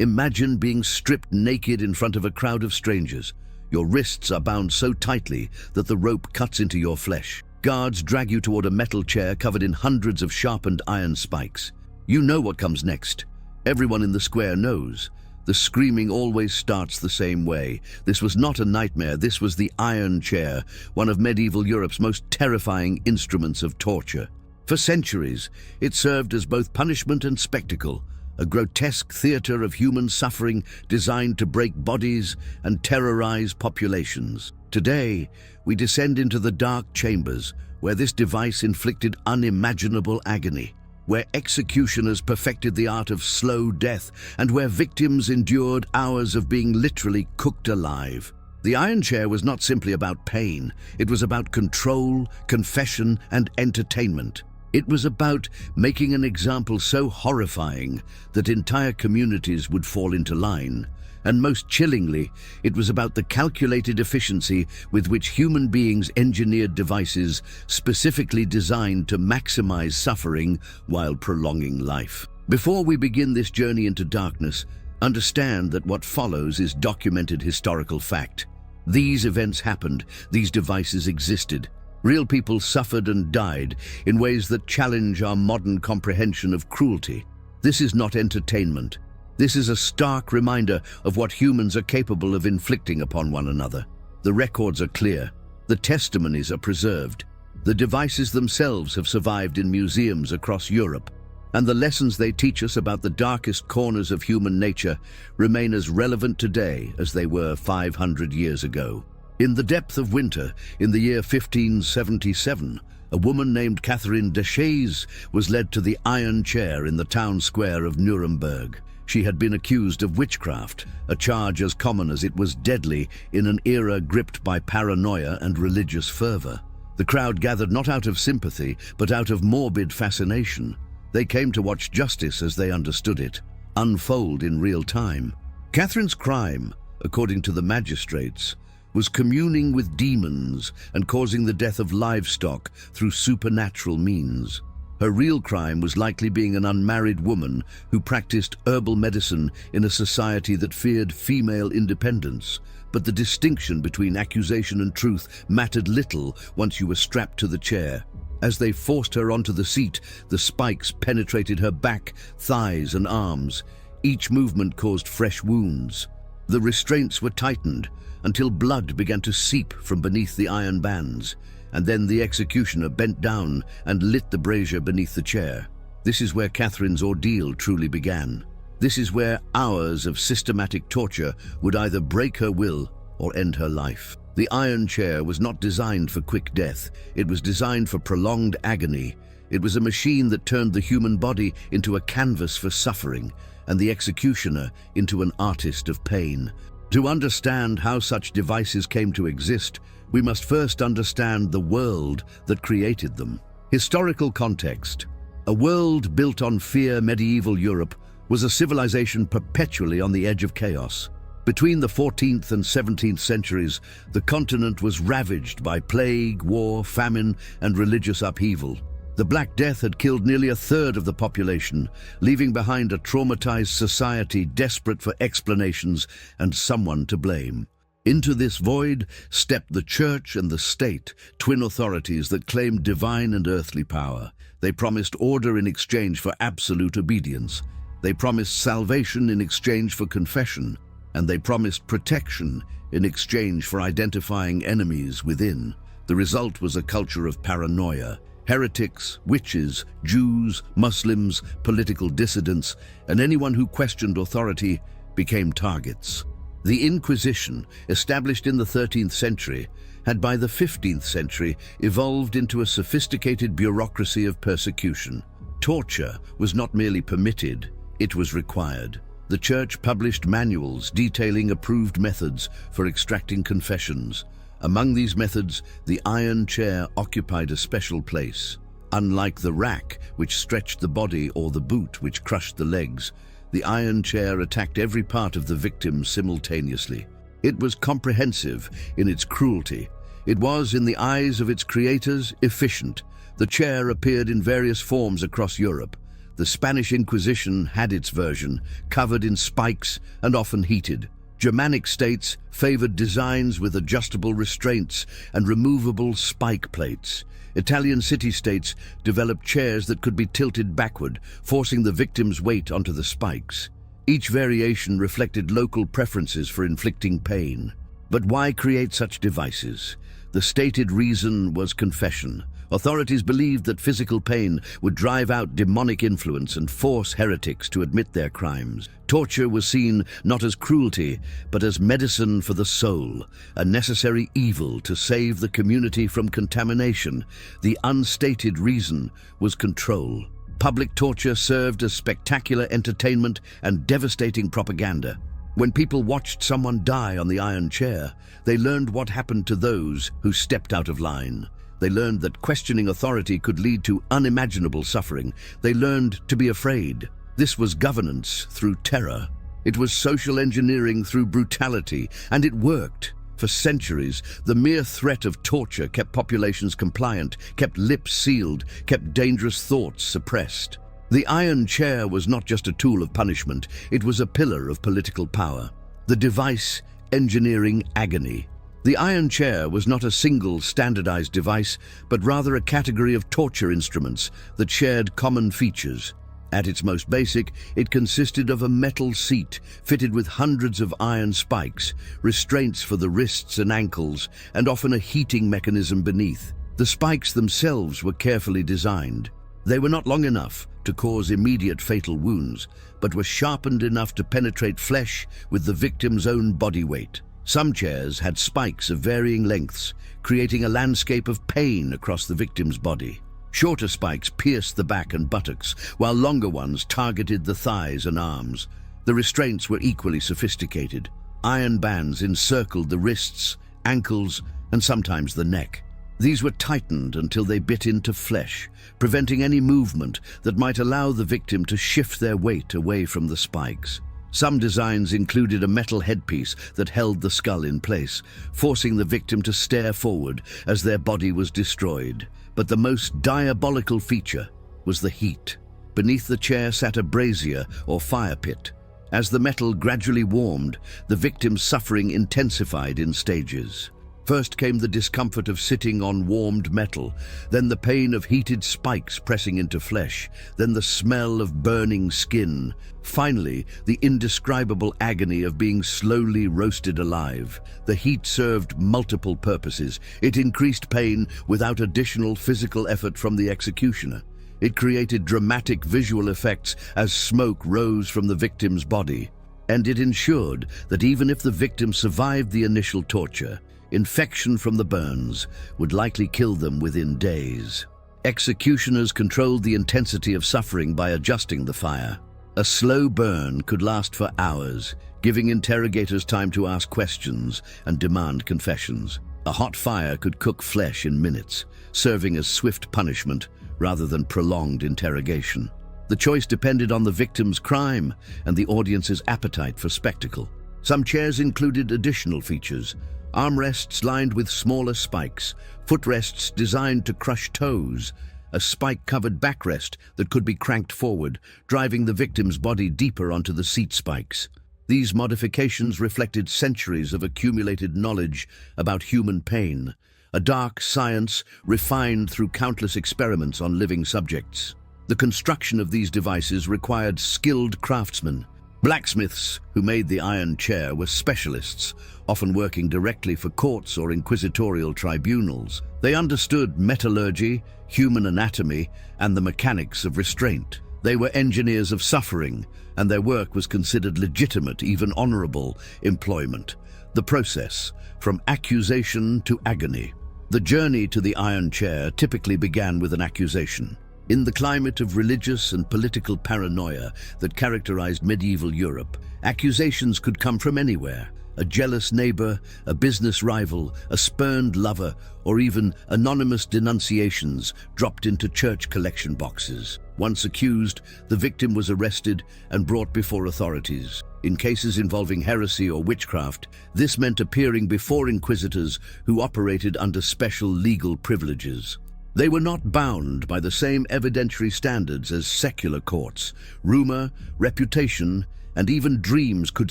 Imagine being stripped naked in front of a crowd of strangers. Your wrists are bound so tightly that the rope cuts into your flesh. Guards drag you toward a metal chair covered in hundreds of sharpened iron spikes. You know what comes next. Everyone in the square knows. The screaming always starts the same way. This was not a nightmare, this was the iron chair, one of medieval Europe's most terrifying instruments of torture. For centuries, it served as both punishment and spectacle, a grotesque theater of human suffering designed to break bodies and terrorize populations. Today, we descend into the dark chambers where this device inflicted unimaginable agony, where executioners perfected the art of slow death, and where victims endured hours of being literally cooked alive. The iron chair was not simply about pain, it was about control, confession, and entertainment. It was about making an example so horrifying that entire communities would fall into line. And most chillingly, it was about the calculated efficiency with which human beings engineered devices specifically designed to maximize suffering while prolonging life. Before we begin this journey into darkness, understand that what follows is documented historical fact. These events happened, these devices existed. Real people suffered and died in ways that challenge our modern comprehension of cruelty. This is not entertainment. This is a stark reminder of what humans are capable of inflicting upon one another. The records are clear. The testimonies are preserved. The devices themselves have survived in museums across Europe. And the lessons they teach us about the darkest corners of human nature remain as relevant today as they were 500 years ago. In the depth of winter, in the year 1577, a woman named Catherine de Chaise was led to the iron chair in the town square of Nuremberg. She had been accused of witchcraft, a charge as common as it was deadly in an era gripped by paranoia and religious fervor. The crowd gathered not out of sympathy, but out of morbid fascination. They came to watch justice as they understood it, unfold in real time. Catherine's crime, according to the magistrates, was communing with demons and causing the death of livestock through supernatural means. Her real crime was likely being an unmarried woman who practiced herbal medicine in a society that feared female independence. But the distinction between accusation and truth mattered little once you were strapped to the chair. As they forced her onto the seat, the spikes penetrated her back, thighs, and arms. Each movement caused fresh wounds. The restraints were tightened until blood began to seep from beneath the iron bands. And then the executioner bent down and lit the brazier beneath the chair. This is where Catherine's ordeal truly began. This is where hours of systematic torture would either break her will or end her life. The iron chair was not designed for quick death. It was designed for prolonged agony. It was a machine that turned the human body into a canvas for suffering, and the executioner into an artist of pain. To understand how such devices came to exist, we must first understand the world that created them. Historical context. A world built on fear, medieval Europe was a civilization perpetually on the edge of chaos. Between the 14th and 17th centuries, the continent was ravaged by plague, war, famine, and religious upheaval. The Black Death had killed nearly a third of the population, leaving behind a traumatized society desperate for explanations and someone to blame. Into this void stepped the church and the state, twin authorities that claimed divine and earthly power. They promised order in exchange for absolute obedience. They promised salvation in exchange for confession. And they promised protection in exchange for identifying enemies within. The result was a culture of paranoia. Heretics, witches, Jews, Muslims, political dissidents, and anyone who questioned authority became targets. The Inquisition, established in the 13th century, had by the 15th century evolved into a sophisticated bureaucracy of persecution. Torture was not merely permitted, it was required. The Church published manuals detailing approved methods for extracting confessions. Among these methods, the iron chair occupied a special place. Unlike the rack, which stretched the body, or the boot, which crushed the legs, the iron chair attacked every part of the victim simultaneously. It was comprehensive in its cruelty. It was, in the eyes of its creators, efficient. The chair appeared in various forms across Europe. The Spanish Inquisition had its version, covered in spikes and often heated. Germanic states favored designs with adjustable restraints and removable spike plates. Italian city-states developed chairs that could be tilted backward, forcing the victim's weight onto the spikes. Each variation reflected local preferences for inflicting pain. But why create such devices? The stated reason was confession. Authorities believed that physical pain would drive out demonic influence and force heretics to admit their crimes. Torture was seen not as cruelty, but as medicine for the soul, a necessary evil to save the community from contamination. The unstated reason was control. Public torture served as spectacular entertainment and devastating propaganda. When people watched someone die on the iron chair, they learned what happened to those who stepped out of line. They learned that questioning authority could lead to unimaginable suffering. They learned to be afraid. This was governance through terror. It was social engineering through brutality, and it worked. For centuries, the mere threat of torture kept populations compliant, kept lips sealed, kept dangerous thoughts suppressed. The iron chair was not just a tool of punishment, it was a pillar of political power. The device engineering agony. The iron chair was not a single standardized device, but rather a category of torture instruments that shared common features. At its most basic, it consisted of a metal seat fitted with hundreds of iron spikes, restraints for the wrists and ankles, and often a heating mechanism beneath. The spikes themselves were carefully designed. They were not long enough to cause immediate fatal wounds, but were sharpened enough to penetrate flesh with the victim's own body weight. Some chairs had spikes of varying lengths, creating a landscape of pain across the victim's body. Shorter spikes pierced the back and buttocks, while longer ones targeted the thighs and arms. The restraints were equally sophisticated. Iron bands encircled the wrists, ankles, and sometimes the neck. These were tightened until they bit into flesh, preventing any movement that might allow the victim to shift their weight away from the spikes. Some designs included a metal headpiece that held the skull in place, forcing the victim to stare forward as their body was destroyed. But the most diabolical feature was the heat. Beneath the chair sat a brazier or fire pit. As the metal gradually warmed, the victim's suffering intensified in stages. First came the discomfort of sitting on warmed metal, then the pain of heated spikes pressing into flesh, then the smell of burning skin. Finally, the indescribable agony of being slowly roasted alive. The heat served multiple purposes. It increased pain without additional physical effort from the executioner. It created dramatic visual effects as smoke rose from the victim's body. And it ensured that even if the victim survived the initial torture, infection from the burns would likely kill them within days. Executioners controlled the intensity of suffering by adjusting the fire. A slow burn could last for hours, giving interrogators time to ask questions and demand confessions. A hot fire could cook flesh in minutes, serving as swift punishment rather than prolonged interrogation. The choice depended on the victim's crime and the audience's appetite for spectacle. Some chairs included additional features: armrests lined with smaller spikes, footrests designed to crush toes, a spike-covered backrest that could be cranked forward, driving the victim's body deeper onto the seat spikes. These modifications reflected centuries of accumulated knowledge about human pain, a dark science refined through countless experiments on living subjects. The construction of these devices required skilled craftsmen. Blacksmiths who made the iron chair were specialists, often working directly for courts or inquisitorial tribunals. They understood metallurgy, human anatomy, and the mechanics of restraint. They were engineers of suffering, and their work was considered legitimate, even honorable, employment. The process, from accusation to agony. The journey to the iron chair typically began with an accusation. In the climate of religious and political paranoia that characterized medieval Europe, accusations could come from anywhere: a jealous neighbor, a business rival, a spurned lover, or even anonymous denunciations dropped into church collection boxes. Once accused, the victim was arrested and brought before authorities. In cases involving heresy or witchcraft, this meant appearing before inquisitors who operated under special legal privileges. They were not bound by the same evidentiary standards as secular courts. Rumor, reputation, and even dreams could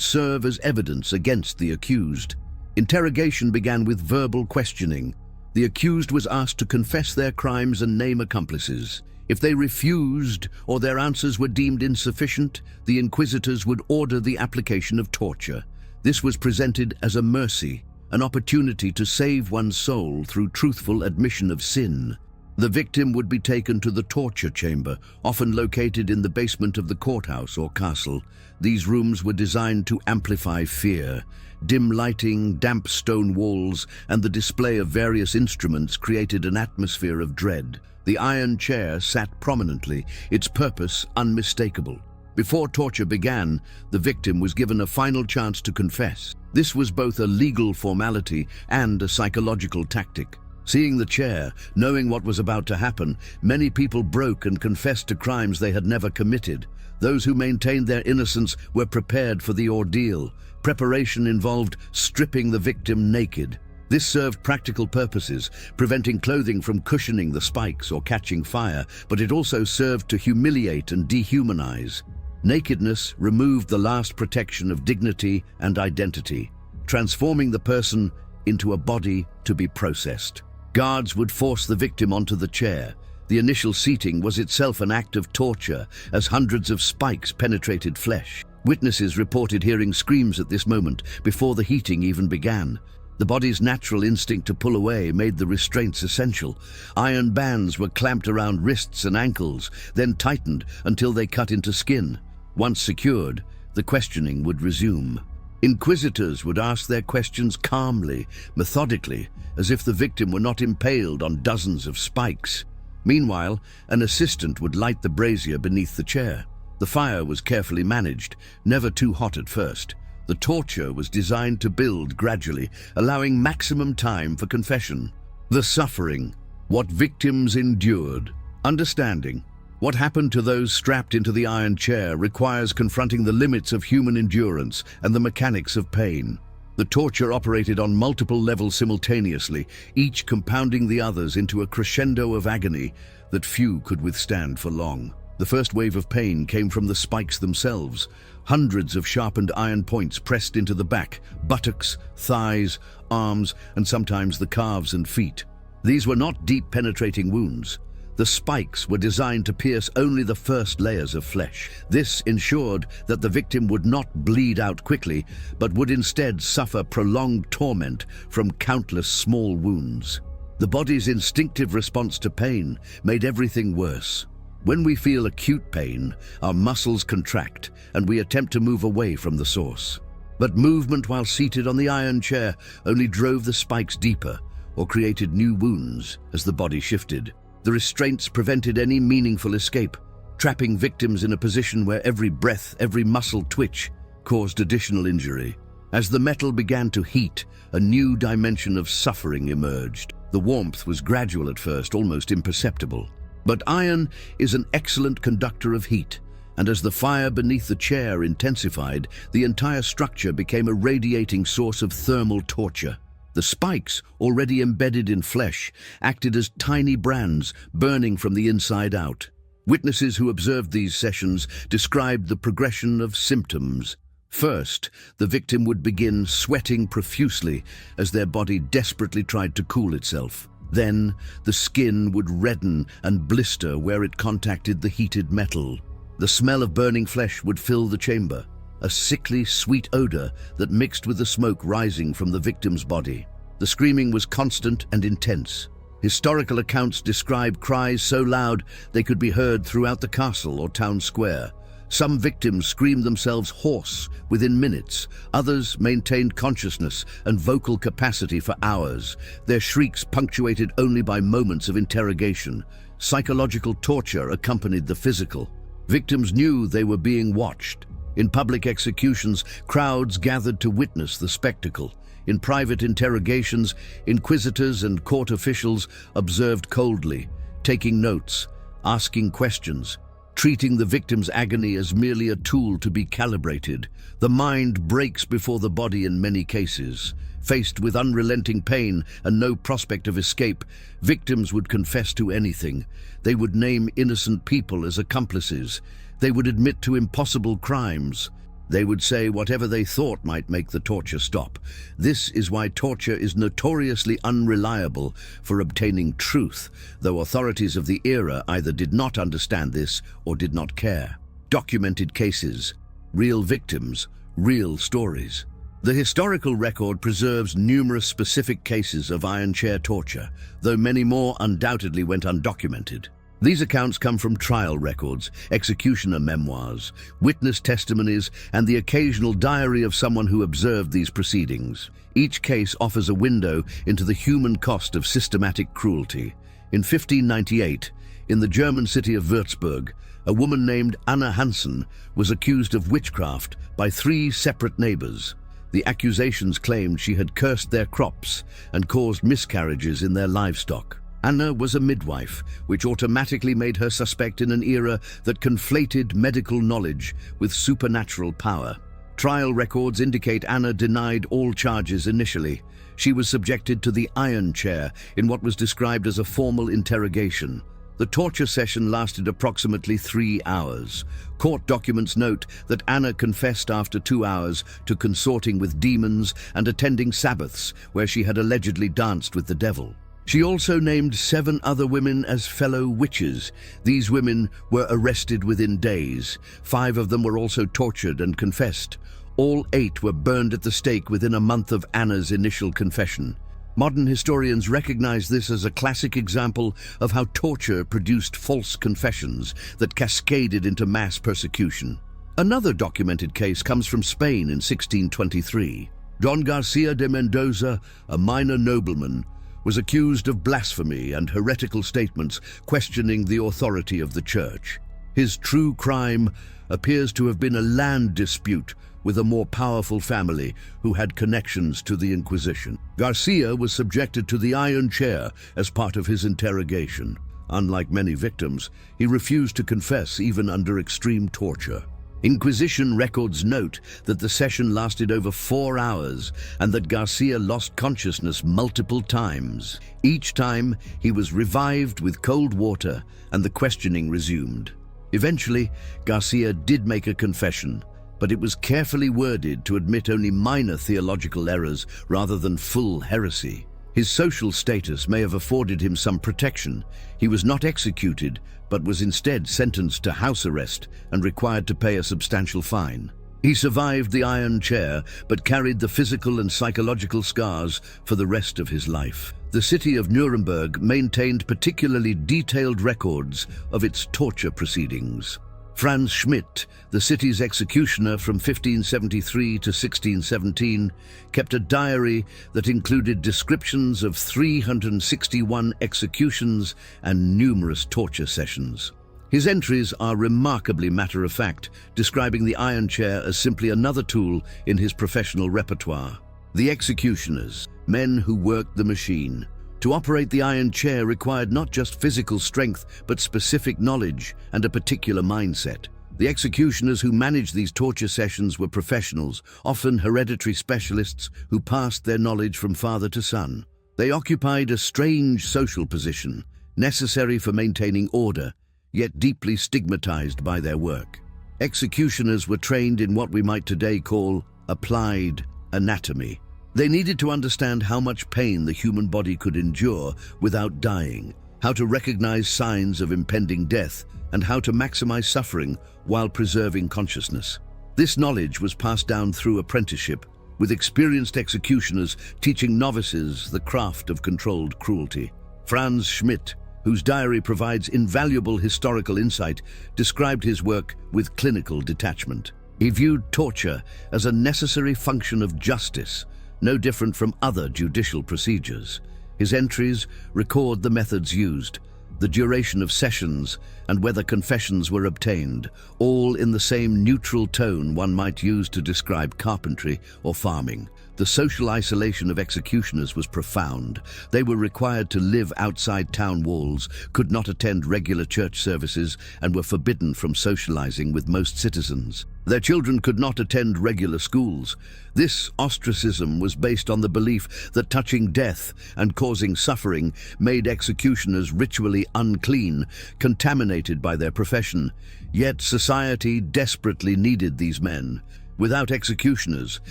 serve as evidence against the accused. Interrogation began with verbal questioning. The accused was asked to confess their crimes and name accomplices. If they refused or their answers were deemed insufficient, the inquisitors would order the application of torture. This was presented as a mercy, an opportunity to save one's soul through truthful admission of sin. The victim would be taken to the torture chamber, often located in the basement of the courthouse or castle. These rooms were designed to amplify fear. Dim lighting, damp stone walls, and the display of various instruments created an atmosphere of dread. The iron chair sat prominently, its purpose unmistakable. Before torture began, the victim was given a final chance to confess. This was both a legal formality and a psychological tactic. Seeing the chair, knowing what was about to happen, many people broke and confessed to crimes they had never committed. Those who maintained their innocence were prepared for the ordeal. Preparation involved stripping the victim naked. This served practical purposes, preventing clothing from cushioning the spikes or catching fire, but it also served to humiliate and dehumanize. Nakedness removed the last protection of dignity and identity, transforming the person into a body to be processed. Guards would force the victim onto the chair. The initial seating was itself an act of torture, as hundreds of spikes penetrated flesh. Witnesses reported hearing screams at this moment, before the heating even began. The body's natural instinct to pull away made the restraints essential. Iron bands were clamped around wrists and ankles, then tightened until they cut into skin. Once secured, the questioning would resume. Inquisitors would ask their questions calmly, methodically, as if the victim were not impaled on dozens of spikes. Meanwhile, an assistant would light the brazier beneath the chair. The fire was carefully managed, never too hot at first. The torture was designed to build gradually, allowing maximum time for confession. The suffering, what victims endured. Understanding what happened to those strapped into the iron chair requires confronting the limits of human endurance and the mechanics of pain. The torture operated on multiple levels simultaneously, each compounding the others into a crescendo of agony that few could withstand for long. The first wave of pain came from the spikes themselves. Hundreds of sharpened iron points pressed into the back, buttocks, thighs, arms, and sometimes the calves and feet. These were not deep penetrating wounds. The spikes were designed to pierce only the first layers of flesh. This ensured that the victim would not bleed out quickly, but would instead suffer prolonged torment from countless small wounds. The body's instinctive response to pain made everything worse. When we feel acute pain, our muscles contract and we attempt to move away from the source. But movement while seated on the iron chair only drove the spikes deeper or created new wounds as the body shifted. The restraints prevented any meaningful escape, trapping victims in a position where every breath, every muscle twitch caused additional injury. As the metal began to heat, a new dimension of suffering emerged. The warmth was gradual at first, almost imperceptible. But iron is an excellent conductor of heat, and as the fire beneath the chair intensified, the entire structure became a radiating source of thermal torture. The spikes, already embedded in flesh, acted as tiny brands, burning from the inside out. Witnesses who observed these sessions described the progression of symptoms. First, the victim would begin sweating profusely as their body desperately tried to cool itself. Then, the skin would redden and blister where it contacted the heated metal. The smell of burning flesh would fill the chamber, a sickly, sweet odor that mixed with the smoke rising from the victim's body. The screaming was constant and intense. Historical accounts describe cries so loud they could be heard throughout the castle or town square. Some victims screamed themselves hoarse within minutes. Others maintained consciousness and vocal capacity for hours, their shrieks punctuated only by moments of interrogation. Psychological torture accompanied the physical. Victims knew they were being watched. In public executions, crowds gathered to witness the spectacle. In private interrogations, inquisitors and court officials observed coldly, taking notes, asking questions, treating the victim's agony as merely a tool to be calibrated. The mind breaks before the body in many cases. Faced with unrelenting pain and no prospect of escape, victims would confess to anything. They would name innocent people as accomplices. They would admit to impossible crimes. They would say whatever they thought might make the torture stop. This is why torture is notoriously unreliable for obtaining truth, though authorities of the era either did not understand this or did not care. Documented cases, real victims, real stories. The historical record preserves numerous specific cases of iron chair torture, though many more undoubtedly went undocumented. These accounts come from trial records, executioner memoirs, witness testimonies, and the occasional diary of someone who observed these proceedings. Each case offers a window into the human cost of systematic cruelty. In 1598, in the German city of Würzburg, a woman named Anna Hansen was accused of witchcraft by 3 separate neighbors. The accusations claimed she had cursed their crops and caused miscarriages in their livestock. Anna was a midwife, which automatically made her suspect in an era that conflated medical knowledge with supernatural power. Trial records indicate Anna denied all charges initially. She was subjected to the iron chair in what was described as a formal interrogation. The torture session lasted approximately 3 hours. Court documents note that Anna confessed after 2 hours to consorting with demons and attending Sabbaths where she had allegedly danced with the devil. She also named 7 other women as fellow witches. These women were arrested within days. 5 of them were also tortured and confessed. All 8 were burned at the stake within a month of Anna's initial confession. Modern historians recognize this as a classic example of how torture produced false confessions that cascaded into mass persecution. Another documented case comes from Spain in 1623. Don Garcia de Mendoza, a minor nobleman, was accused of blasphemy and heretical statements questioning the authority of the church. His true crime appears to have been a land dispute with a more powerful family who had connections to the Inquisition. Garcia was subjected to the iron chair as part of his interrogation. Unlike many victims, he refused to confess even under extreme torture. Inquisition records note that the session lasted over 4 hours and that Garcia lost consciousness multiple times. Each time, he was revived with cold water and the questioning resumed. Eventually, Garcia did make a confession, but it was carefully worded to admit only minor theological errors rather than full heresy. His social status may have afforded him some protection. He was not executed, but was instead sentenced to house arrest and required to pay a substantial fine. He survived the iron chair, but carried the physical and psychological scars for the rest of his life. The city of Nuremberg maintained particularly detailed records of its torture proceedings. Franz Schmidt, the city's executioner from 1573 to 1617, kept a diary that included descriptions of 361 executions and numerous torture sessions. His entries are remarkably matter-of-fact, describing the iron chair as simply another tool in his professional repertoire. The executioners, men who worked the machine. To operate the iron chair required not just physical strength, but specific knowledge and a particular mindset. The executioners who managed these torture sessions were professionals, often hereditary specialists who passed their knowledge from father to son. They occupied a strange social position, necessary for maintaining order, yet deeply stigmatized by their work. Executioners were trained in what we might today call applied anatomy. They needed to understand how much pain the human body could endure without dying, how to recognize signs of impending death, and how to maximize suffering while preserving consciousness. This knowledge was passed down through apprenticeship, with experienced executioners teaching novices the craft of controlled cruelty. Franz Schmidt, whose diary provides invaluable historical insight, described his work with clinical detachment. He viewed torture as a necessary function of justice, no different from other judicial procedures. His entries record the methods used, the duration of sessions, and whether confessions were obtained, all in the same neutral tone one might use to describe carpentry or farming. The social isolation of executioners was profound. They were required to live outside town walls, could not attend regular church services, and were forbidden from socializing with most citizens. Their children could not attend regular schools. This ostracism was based on the belief that touching death and causing suffering made executioners ritually unclean, contaminated by their profession. Yet society desperately needed these men. Without executioners,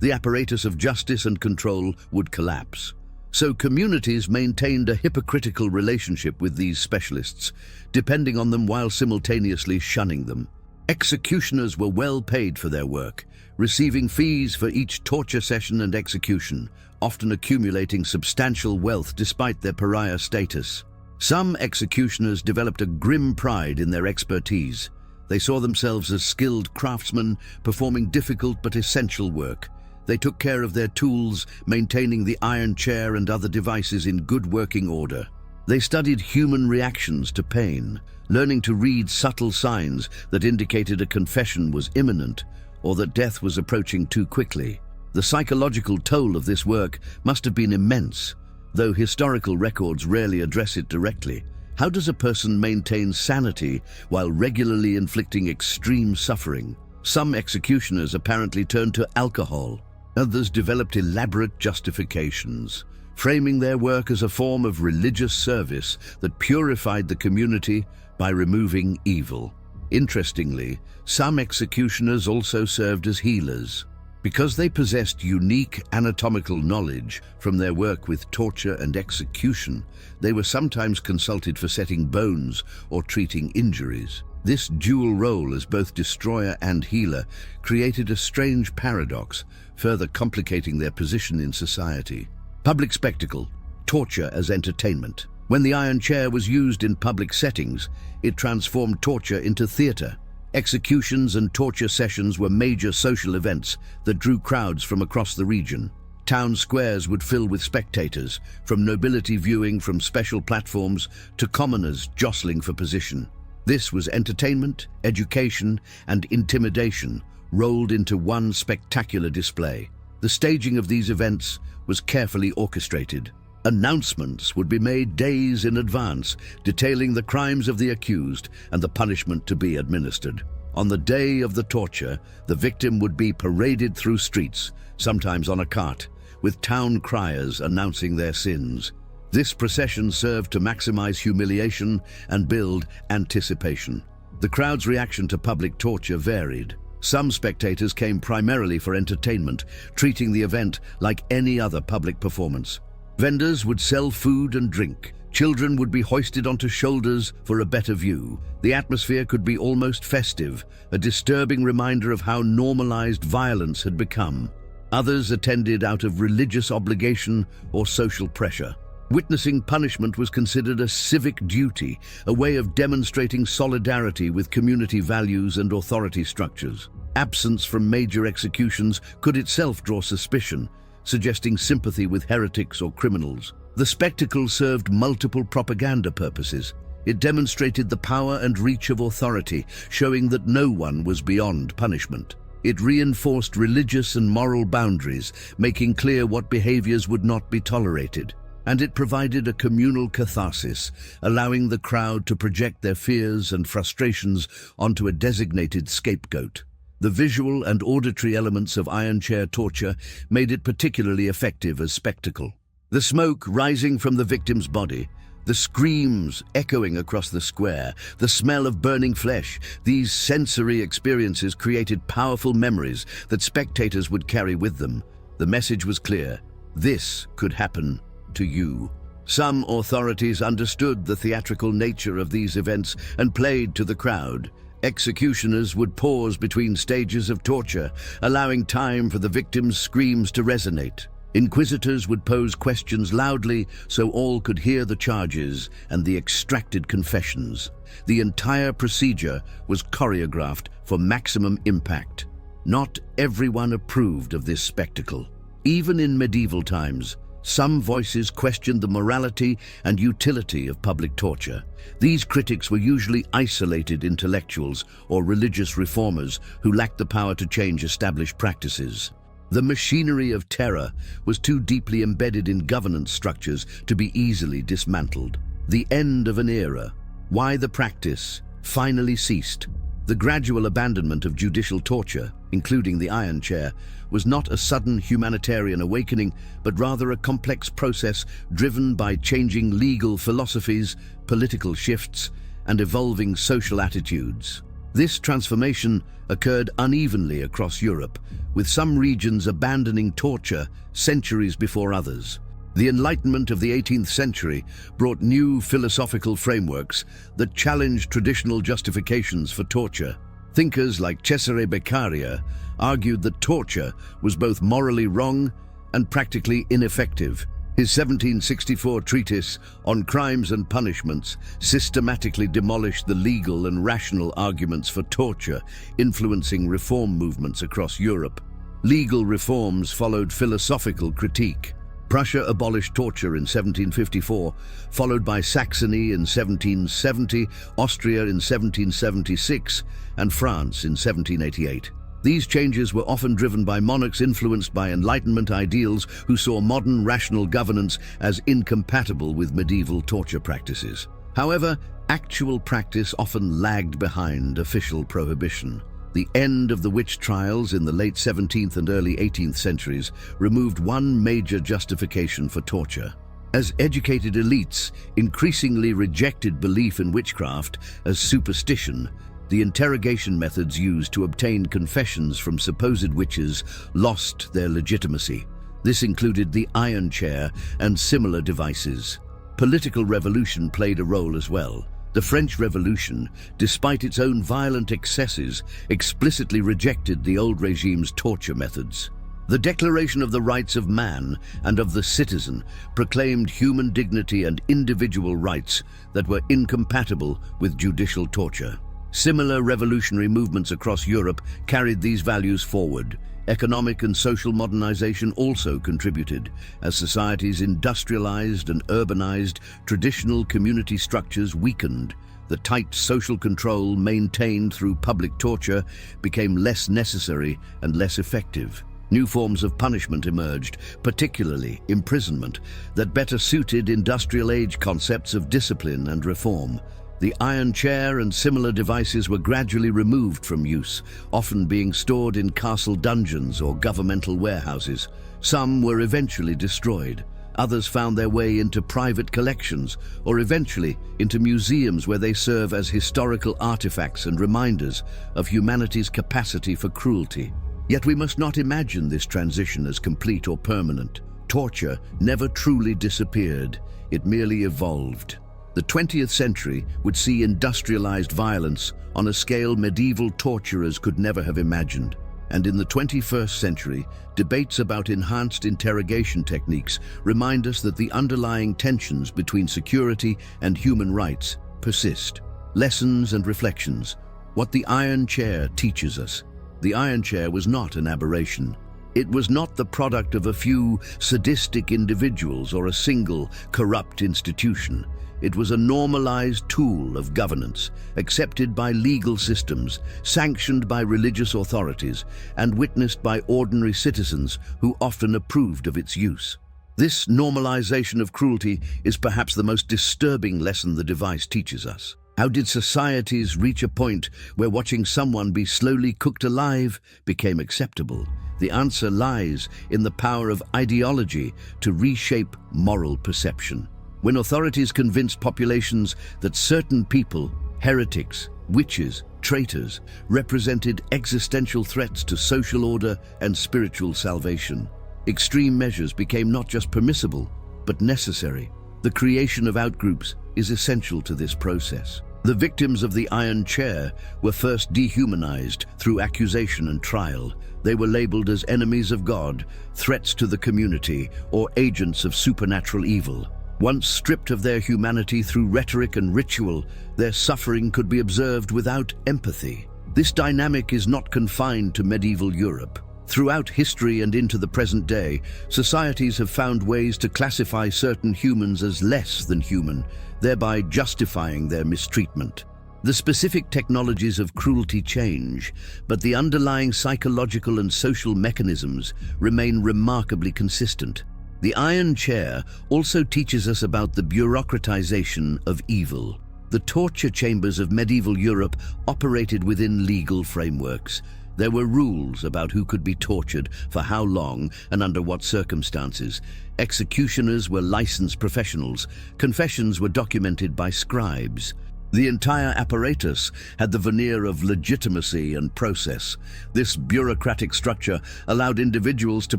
the apparatus of justice and control would collapse. So communities maintained a hypocritical relationship with these specialists, depending on them while simultaneously shunning them. Executioners were well paid for their work, receiving fees for each torture session and execution, often accumulating substantial wealth despite their pariah status. Some executioners developed a grim pride in their expertise. They saw themselves as skilled craftsmen performing difficult but essential work. They took care of their tools, maintaining the iron chair and other devices in good working order. They studied human reactions to pain, learning to read subtle signs that indicated a confession was imminent or that death was approaching too quickly. The psychological toll of this work must have been immense, though historical records rarely address it directly. How does a person maintain sanity while regularly inflicting extreme suffering? Some executioners apparently turned to alcohol. Others developed elaborate justifications, framing their work as a form of religious service that purified the community by removing evil. Interestingly, some executioners also served as healers. Because they possessed unique anatomical knowledge from their work with torture and execution, they were sometimes consulted for setting bones or treating injuries. This dual role as both destroyer and healer created a strange paradox, further complicating their position in society. Public spectacle, torture as entertainment. When the iron chair was used in public settings, it transformed torture into theater. Executions and torture sessions were major social events that drew crowds from across the region. Town squares would fill with spectators, from nobility viewing from special platforms to commoners jostling for position. This was entertainment, education, and intimidation rolled into one spectacular display. The staging of these events was carefully orchestrated. Announcements would be made days in advance, detailing the crimes of the accused and the punishment to be administered. On the day of the torture, the victim would be paraded through streets, sometimes on a cart, with town criers announcing their sins. This procession served to maximize humiliation and build anticipation. The crowd's reaction to public torture varied. Some spectators came primarily for entertainment, treating the event like any other public performance. Vendors would sell food and drink. Children would be hoisted onto shoulders for a better view. The atmosphere could be almost festive, a disturbing reminder of how normalized violence had become. Others attended out of religious obligation or social pressure. Witnessing punishment was considered a civic duty, a way of demonstrating solidarity with community values and authority structures. Absence from major executions could itself draw suspicion, suggesting sympathy with heretics or criminals. The spectacle served multiple propaganda purposes. It demonstrated the power and reach of authority, showing that no one was beyond punishment. It reinforced religious and moral boundaries, making clear what behaviors would not be tolerated. And it provided a communal catharsis, allowing the crowd to project their fears and frustrations onto a designated scapegoat. The visual and auditory elements of iron chair torture made it particularly effective as spectacle. The smoke rising from the victim's body, the screams echoing across the square, the smell of burning flesh, these sensory experiences created powerful memories that spectators would carry with them. The message was clear: this could happen to you. Some authorities understood the theatrical nature of these events and played to the crowd. Executioners would pause between stages of torture, allowing time for the victim's screams to resonate. Inquisitors would pose questions loudly so all could hear the charges and the extracted confessions. The entire procedure was choreographed for maximum impact. Not everyone approved of this spectacle. Even in medieval times, some voices questioned the morality and utility of public torture. These critics were usually isolated intellectuals or religious reformers who lacked the power to change established practices. The machinery of terror was too deeply embedded in governance structures to be easily dismantled. The end of an era. Why the practice finally ceased. The gradual abandonment of judicial torture, including the Iron Chair, was not a sudden humanitarian awakening, but rather a complex process driven by changing legal philosophies, political shifts, and evolving social attitudes. This transformation occurred unevenly across Europe, with some regions abandoning torture centuries before others. The Enlightenment of the 18th century brought new philosophical frameworks that challenged traditional justifications for torture. Thinkers like Cesare Beccaria argued that torture was both morally wrong and practically ineffective. His 1764 treatise on crimes and punishments systematically demolished the legal and rational arguments for torture, influencing reform movements across Europe. Legal reforms followed philosophical critique. Prussia abolished torture in 1754, followed by Saxony in 1770, Austria in 1776, and France in 1788. These changes were often driven by monarchs influenced by Enlightenment ideals who saw modern rational governance as incompatible with medieval torture practices. However, actual practice often lagged behind official prohibition. The end of the witch trials in the late 17th and early 18th centuries removed one major justification for torture. As educated elites increasingly rejected belief in witchcraft as superstition, the interrogation methods used to obtain confessions from supposed witches lost their legitimacy. This included the Iron Chair and similar devices. Political revolution played a role as well. The French Revolution, despite its own violent excesses, explicitly rejected the old regime's torture methods. The Declaration of the Rights of Man and of the Citizen proclaimed human dignity and individual rights that were incompatible with judicial torture. Similar revolutionary movements across Europe carried these values forward. Economic and social modernization also contributed. As societies industrialized and urbanized, traditional community structures weakened. The tight social control maintained through public torture became less necessary and less effective. New forms of punishment emerged, particularly imprisonment, that better suited industrial age concepts of discipline and reform. The Iron Chair and similar devices were gradually removed from use, often being stored in castle dungeons or governmental warehouses. Some were eventually destroyed. Others found their way into private collections, or eventually into museums where they serve as historical artifacts and reminders of humanity's capacity for cruelty. Yet we must not imagine this transition as complete or permanent. Torture never truly disappeared, it merely evolved. The 20th century would see industrialized violence on a scale medieval torturers could never have imagined. And in the 21st century, debates about enhanced interrogation techniques remind us that the underlying tensions between security and human rights persist. Lessons and reflections. What the Iron Chair teaches us. The Iron Chair was not an aberration. It was not the product of a few sadistic individuals or a single corrupt institution. It was a normalized tool of governance, accepted by legal systems, sanctioned by religious authorities, and witnessed by ordinary citizens who often approved of its use. This normalization of cruelty is perhaps the most disturbing lesson the device teaches us. How did societies reach a point where watching someone be slowly cooked alive became acceptable? The answer lies in the power of ideology to reshape moral perception. When authorities convinced populations that certain people, heretics, witches, traitors, represented existential threats to social order and spiritual salvation, extreme measures became not just permissible, but necessary. The creation of outgroups is essential to this process. The victims of the Iron Chair were first dehumanized through accusation and trial. They were labeled as enemies of God, threats to the community, or agents of supernatural evil. Once stripped of their humanity through rhetoric and ritual, their suffering could be observed without empathy. This dynamic is not confined to medieval Europe. Throughout history and into the present day, societies have found ways to classify certain humans as less than human, thereby justifying their mistreatment. The specific technologies of cruelty change, but the underlying psychological and social mechanisms remain remarkably consistent. The Iron Chair also teaches us about the bureaucratization of evil. The torture chambers of medieval Europe operated within legal frameworks. There were rules about who could be tortured, for how long, and under what circumstances. Executioners were licensed professionals. Confessions were documented by scribes. The entire apparatus had the veneer of legitimacy and process. This bureaucratic structure allowed individuals to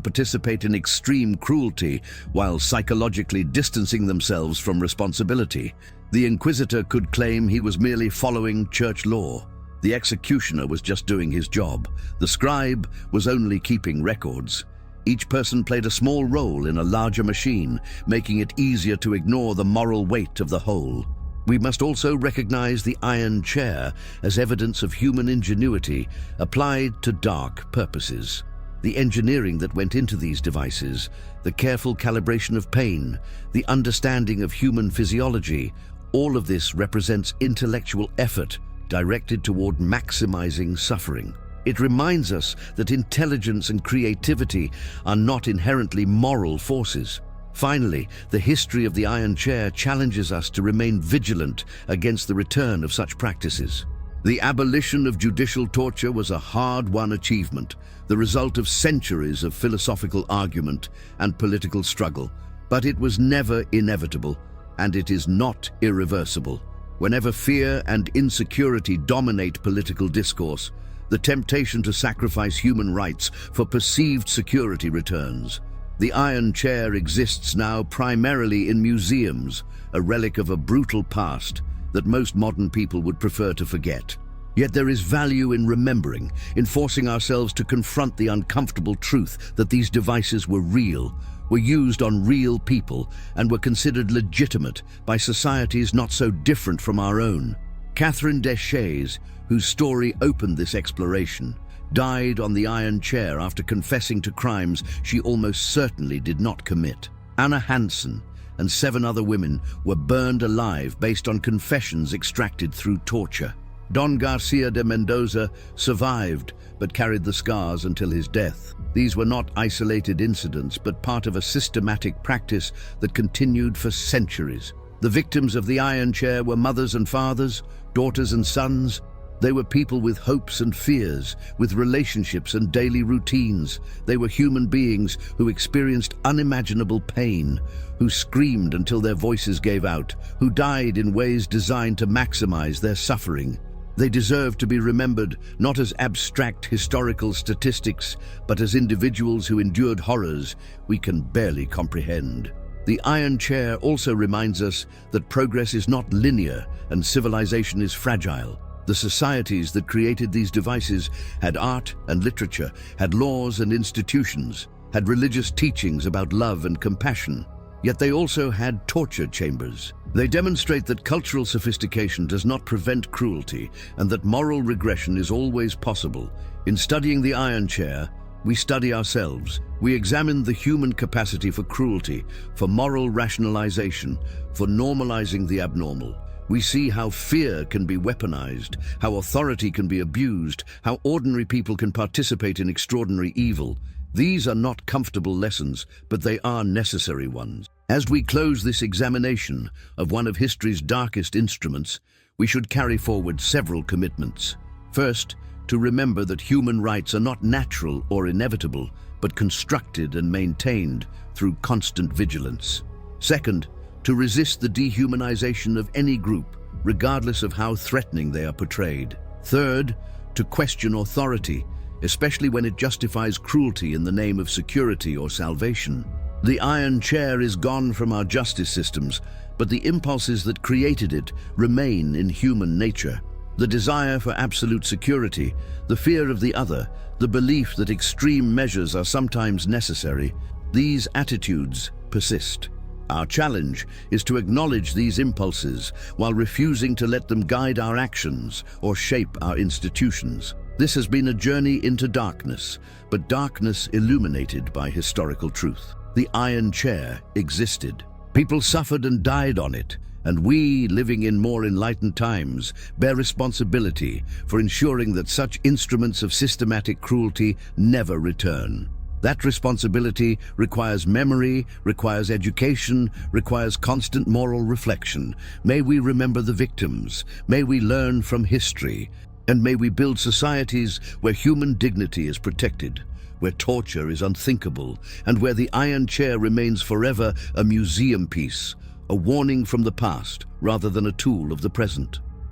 participate in extreme cruelty while psychologically distancing themselves from responsibility. The inquisitor could claim he was merely following church law. The executioner was just doing his job. The scribe was only keeping records. Each person played a small role in a larger machine, making it easier to ignore the moral weight of the whole. We must also recognize the Iron Chair as evidence of human ingenuity applied to dark purposes. The engineering that went into these devices, the careful calibration of pain, the understanding of human physiology, all of this represents intellectual effort directed toward maximizing suffering. It reminds us that intelligence and creativity are not inherently moral forces. Finally, the history of the Iron Chair challenges us to remain vigilant against the return of such practices. The abolition of judicial torture was a hard-won achievement, the result of centuries of philosophical argument and political struggle. But it was never inevitable, and it is not irreversible. Whenever fear and insecurity dominate political discourse, the temptation to sacrifice human rights for perceived security returns. The Iron Chair exists now primarily in museums, a relic of a brutal past that most modern people would prefer to forget. Yet there is value in remembering, in forcing ourselves to confront the uncomfortable truth that these devices were real, were used on real people, and were considered legitimate by societies not so different from our own. Catherine Deschays, whose story opened this exploration, died on the Iron Chair after confessing to crimes she almost certainly did not commit. Anna Hansen and 7 other women were burned alive based on confessions extracted through torture. Don Garcia de Mendoza survived but carried the scars until his death. These were not isolated incidents, but part of a systematic practice that continued for centuries. The victims of the Iron Chair were mothers and fathers, daughters and sons. They were people with hopes and fears, with relationships and daily routines. They were human beings who experienced unimaginable pain, who screamed until their voices gave out, who died in ways designed to maximize their suffering. They deserve to be remembered not as abstract historical statistics, but as individuals who endured horrors we can barely comprehend. The Iron Chair also reminds us that progress is not linear and civilization is fragile. The societies that created these devices had art and literature, had laws and institutions, had religious teachings about love and compassion. Yet they also had torture chambers. They demonstrate that cultural sophistication does not prevent cruelty and that moral regression is always possible. In studying the Iron Chair, we study ourselves. We examine the human capacity for cruelty, for moral rationalization, for normalizing the abnormal. We see how fear can be weaponized, how authority can be abused, how ordinary people can participate in extraordinary evil. These are not comfortable lessons, but they are necessary ones. As we close this examination of one of history's darkest instruments, we should carry forward several commitments. First, to remember that human rights are not natural or inevitable, but constructed and maintained through constant vigilance. Second, to resist the dehumanization of any group, regardless of how threatening they are portrayed. Third, to question authority, especially when it justifies cruelty in the name of security or salvation. The Iron Chair is gone from our justice systems, but the impulses that created it remain in human nature. The desire for absolute security, the fear of the other, the belief that extreme measures are sometimes necessary, these attitudes persist. Our challenge is to acknowledge these impulses while refusing to let them guide our actions or shape our institutions. This has been a journey into darkness, but darkness illuminated by historical truth. The Iron Chair existed. People suffered and died on it, And we, living in more enlightened times, bear responsibility for ensuring that such instruments of systematic cruelty never return. That responsibility requires memory, requires education, requires constant moral reflection. May we remember the victims, may we learn from history, and may we build societies where human dignity is protected, where torture is unthinkable, and where the iron chair remains forever a museum piece, a warning from the past rather than a tool of the present.